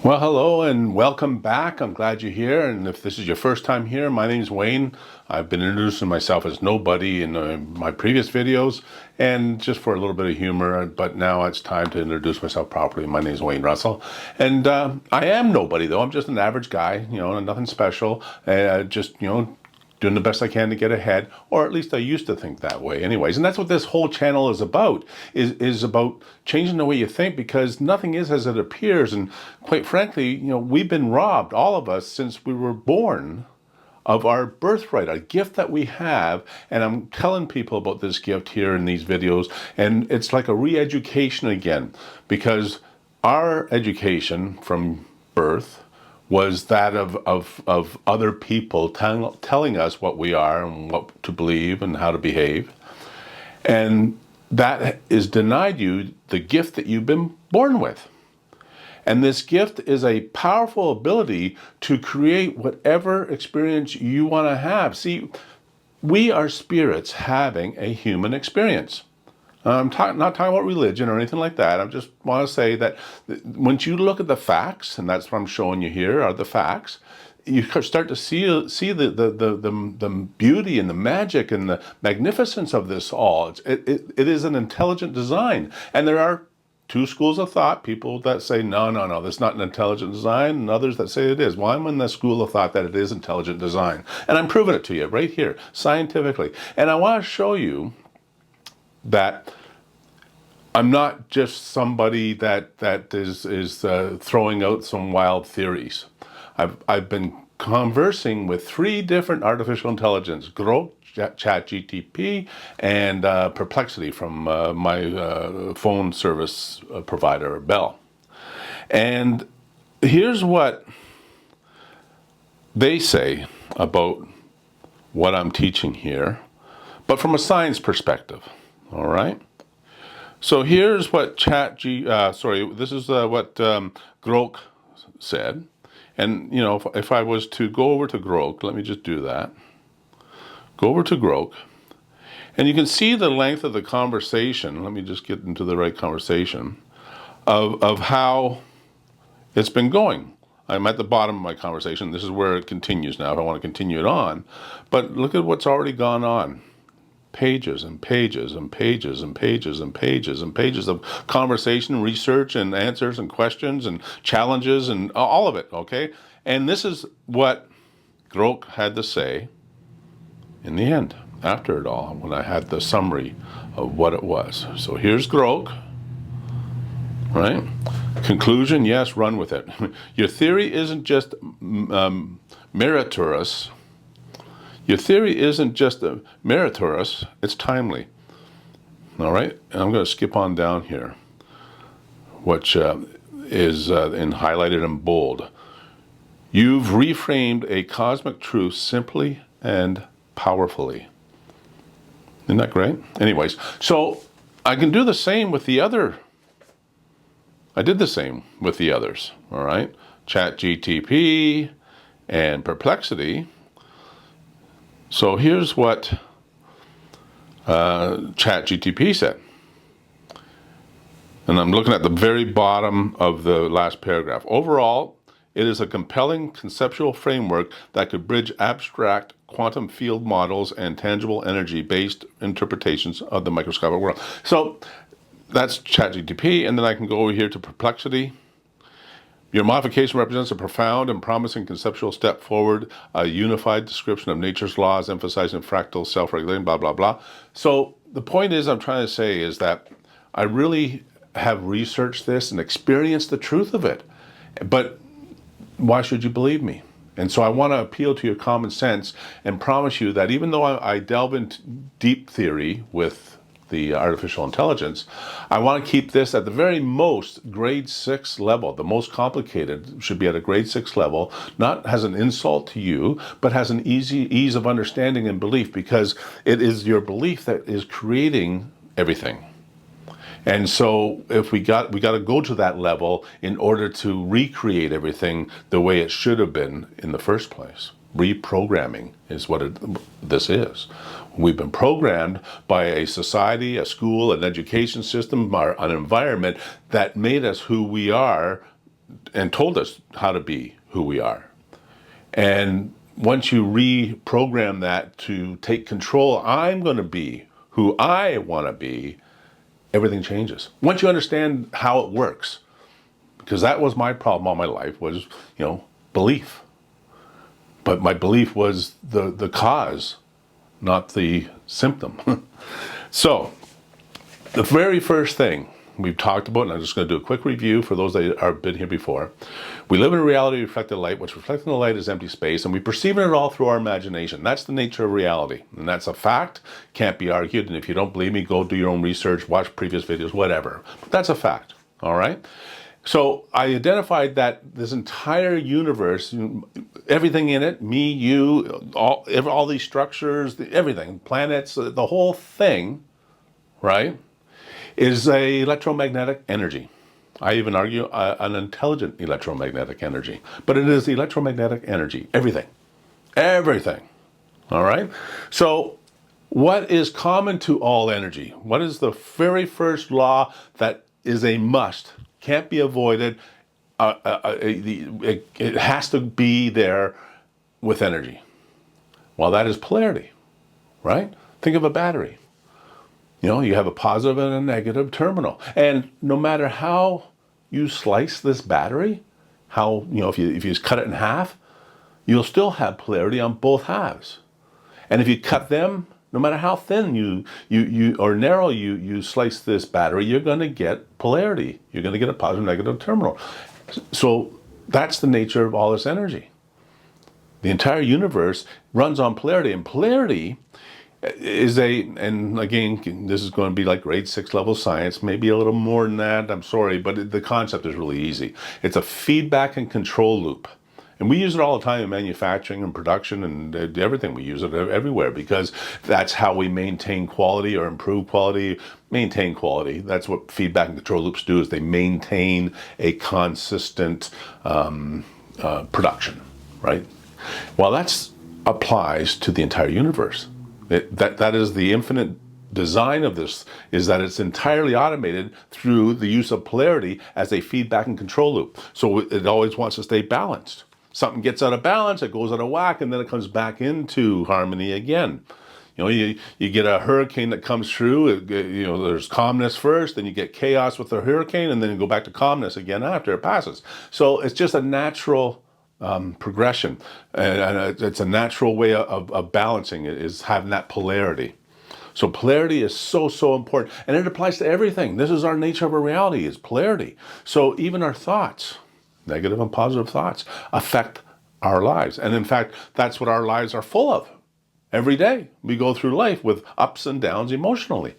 Well, hello and welcome back. I'm glad you're here. And if this is your first time here, my name's Wayne. I've been introducing myself as nobody in my previous videos, and just for a little bit of humor. But now it's time to introduce myself properly. My name's Wayne Russell, and I am nobody though. I'm just an average guy, nothing special. Just doing the best I can to get ahead, or at least I used to think that way anyways. And that's what this whole channel is about, is about changing the way you think, because nothing is as it appears. And quite frankly, we've been robbed, all of us, since we were born, of our birthright, a gift that we have. And I'm telling people about this gift here in these videos, and it's like a re-education again, because our education from birth was that of other people telling us what we are and what to believe and how to behave. And that is denied you the gift that you've been born with. And this gift is a powerful ability to create whatever experience you want to have. See, we are spirits having a human experience. I'm not talking about religion or anything like that. I just want to say that once you look at the facts, and that's what I'm showing you here are the facts, you start to see the beauty and the magic and the magnificence of this all. It is an intelligent design. And there are two schools of thought, people that say, no, this is not an intelligent design, and others that say it is. Well, I'm in the school of thought that it is intelligent design. And I'm proving it to you right here, scientifically. And I want to show you that I'm not just somebody that is throwing out some wild theories. I've been conversing with three different artificial intelligence: Grok, ChatGTP, and Perplexity from my phone service provider, Bell. And here's what they say about what I'm teaching here, but from a science perspective. All right. So here's what this is what Grok said. And, if I was to go over to Grok, let me just do that. Go over to Grok, and you can see the length of the conversation. Let me just get into the right conversation of how it's been going. I'm at the bottom of my conversation. This is where it continues now if I want to continue it on. But look at what's already gone on. Pages and pages and pages and pages and pages and pages of conversation, research, and answers and questions and challenges and all of it, okay? And this is what Grok had to say in the end, after it all, when I had the summary of what it was. So here's Grok, right? Conclusion, yes, run with it. Your theory isn't just meritorious. Your theory isn't just meritorious, it's timely. All right? And I'm going to skip on down here, which is highlighted in bold. You've reframed a cosmic truth simply and powerfully. Isn't that great? Anyways, so I can do the same with the other. I did the same with the others, all right? ChatGTP and Perplexity. So here's what ChatGTP said. And I'm looking at the very bottom of the last paragraph. Overall, it is a compelling conceptual framework that could bridge abstract quantum field models and tangible energy-based interpretations of the microscopic world. So that's ChatGTP, and then I can go over here to Perplexity. Your modification represents a profound and promising conceptual step forward, a unified description of nature's laws, emphasizing fractal self-regulating, blah, blah, blah. So the point is, I'm trying to say is that I really have researched this and experienced the truth of it. But why should you believe me? And so I want to appeal to your common sense and promise you that even though I delve into deep theory with the artificial intelligence, I want to keep this at the very most grade 6 level. The most complicated should be at a grade 6 level, not as an insult to you, but has an ease of understanding and belief, because it is your belief that is creating everything. And so if we got to go to that level in order to recreate everything the way it should have been in the first place. Reprogramming is what this is. We've been programmed by a society, a school, an education system, an environment that made us who we are and told us how to be who we are. And once you reprogram that to take control, I'm going to be who I want to be, everything changes. Once you understand how it works, because that was my problem all my life, was, belief. But my belief was the cause, not the symptom. So the very first thing we've talked about, and I'm just going to do a quick review for those that have been here before. We live in a reality reflected light, which reflecting the light is empty space, and we perceive it all through our imagination. That's the nature of reality, and that's a fact, can't be argued. And if you don't believe me, go do your own research, watch previous videos, whatever. But that's a fact, all right? So I identified that this entire universe, everything in it, me, you, all these structures, everything, planets, the whole thing, right, is a electromagnetic energy. I even argue an intelligent electromagnetic energy. But it is electromagnetic energy, everything, all right? So what is common to all energy? What is the very first law that is a must, can't be avoided, it has to be there with energy? Well, that is polarity, right? Think of a battery. You have a positive and a negative terminal. And no matter how you slice this battery, if you cut it in half, you'll still have polarity on both halves. And if you cut them, no matter how thin or narrow you slice this battery, you're going to get polarity. You're going to get a positive and negative terminal. So that's the nature of all this energy. The entire universe runs on polarity, and polarity is and again, this is going to be like grade 6 level science, maybe a little more than that, I'm sorry, but the concept is really easy. It's a feedback and control loop. And we use it all the time in manufacturing and production and everything. We use it everywhere because that's how we maintain quality or improve quality, maintain quality. That's what feedback and control loops do, is they maintain a consistent production, right? Well, that applies to the entire universe. That is the infinite design of this, is that it's entirely automated through the use of polarity as a feedback and control loop. So it always wants to stay balanced. Something gets out of balance, it goes out of whack, and then it comes back into harmony again. You get a hurricane that comes through, there's calmness first, then you get chaos with the hurricane, and then you go back to calmness again after it passes. So it's just a natural progression, and it's a natural way of balancing it, is having that polarity. So polarity is so important, and it applies to everything. This is our nature of our reality, is polarity. So even our thoughts, negative and positive thoughts, affect our lives. And in fact, that's what our lives are full of. Every day we go through life with ups and downs emotionally.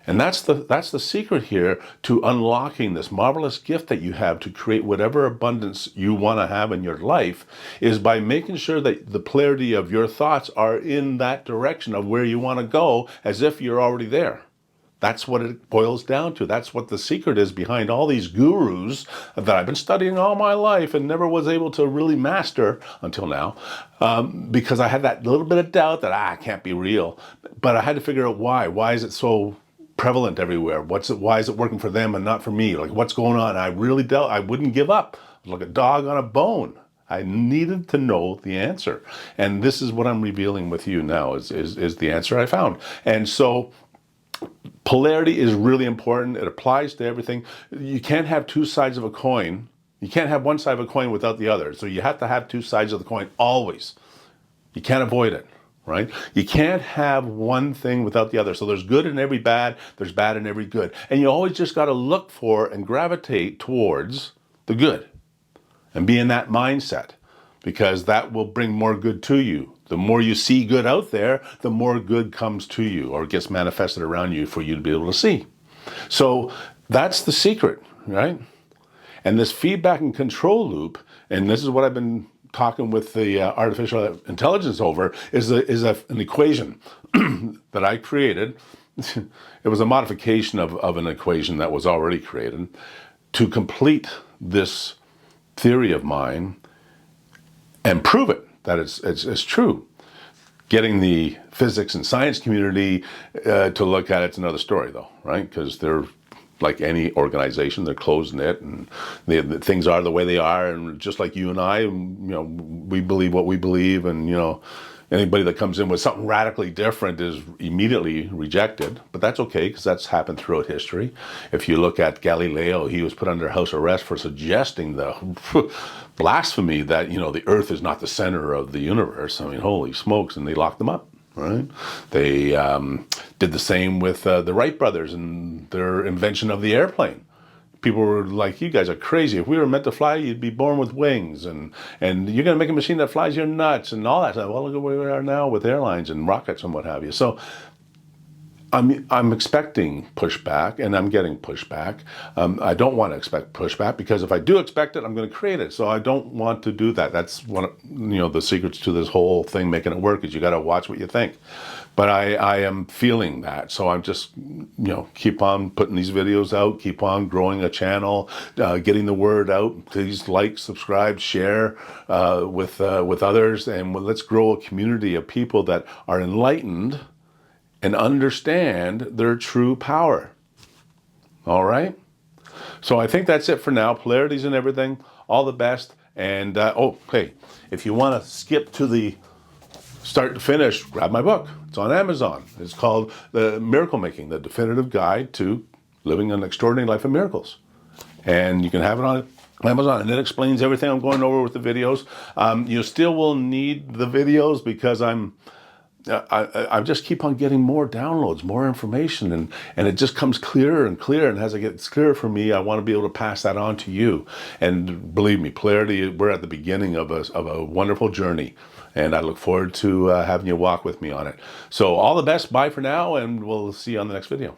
And that's the secret here to unlocking this marvelous gift that you have to create whatever abundance you want to have in your life, is by making sure that the polarity of your thoughts are in that direction of where you want to go, as if you're already there. That's what it boils down to. That's what the secret is behind all these gurus that I've been studying all my life and never was able to really master until now, because I had that little bit of doubt that, it can't be real. But I had to figure out why. Why is it so prevalent everywhere? Why is it working for them and not for me? Like, what's going on? I really doubt. I wouldn't give up. I was like a dog on a bone. I needed to know the answer. And this is what I'm revealing with you now, is the answer I found. And so polarity is really important. It applies to everything. You can't have two sides of a coin. You can't have one side of a coin without the other. So you have to have two sides of the coin always. You can't avoid it, right? You can't have one thing without the other. So there's good in every bad, there's bad in every good. And you always just got to look for and gravitate towards the good and be in that mindset, because that will bring more good to you. The more you see good out there, the more good comes to you or gets manifested around you for you to be able to see. So that's the secret, right? And this feedback and control loop, and this is what I've been talking with the artificial intelligence over, is an equation that I created. It was a modification of an equation that was already created to complete this theory of mine and prove it, that it's true. Getting the physics and science community to look at it's another story, though, right? Because they're like any organization, they're close-knit, and the things are the way they are. And just like you and I, you know, we believe what we believe, and, you know, anybody that comes in with something radically different is immediately rejected. But that's okay, because that's happened throughout history. If you look at Galileo, he was put under house arrest for suggesting the blasphemy that, you know, the earth is not the center of the universe. I mean, holy smokes, and they locked him up. Right? They did the same with the Wright brothers and their invention of the airplane. People were like, you guys are crazy. If we were meant to fly, you'd be born with wings, and you're going to make a machine that flies, you're nuts, and all that. Well, look at where we are now with airlines and rockets and what have you. So I'm expecting pushback, and I'm getting pushback. I don't want to expect pushback, because if I do expect it, I'm going to create it. So I don't want to do that. That's one of, you know, the secrets to this whole thing making it work, is you got to watch what you think. But I am feeling that, so I'm just, you know, keep on putting these videos out, keep on growing a channel, getting the word out. Please like, subscribe, share with others, and let's grow a community of people that are enlightened and understand their true power. All right? So I think that's it for now. Polarities and everything. All the best. And, oh, hey, if you want to skip to the start to finish, grab my book. It's on Amazon. It's called The Miracle Making, The Definitive Guide to Living an Extraordinary Life of Miracles. And you can have it on Amazon, and it explains everything I'm going over with the videos. You still will need the videos, because I just keep on getting more downloads, more information, and it just comes clearer and clearer. And as it gets clearer for me, I want to be able to pass that on to you. And believe me, Polarity, we're at the beginning of a wonderful journey. And I look forward to having you walk with me on it. So all the best. Bye for now, and we'll see you on the next video.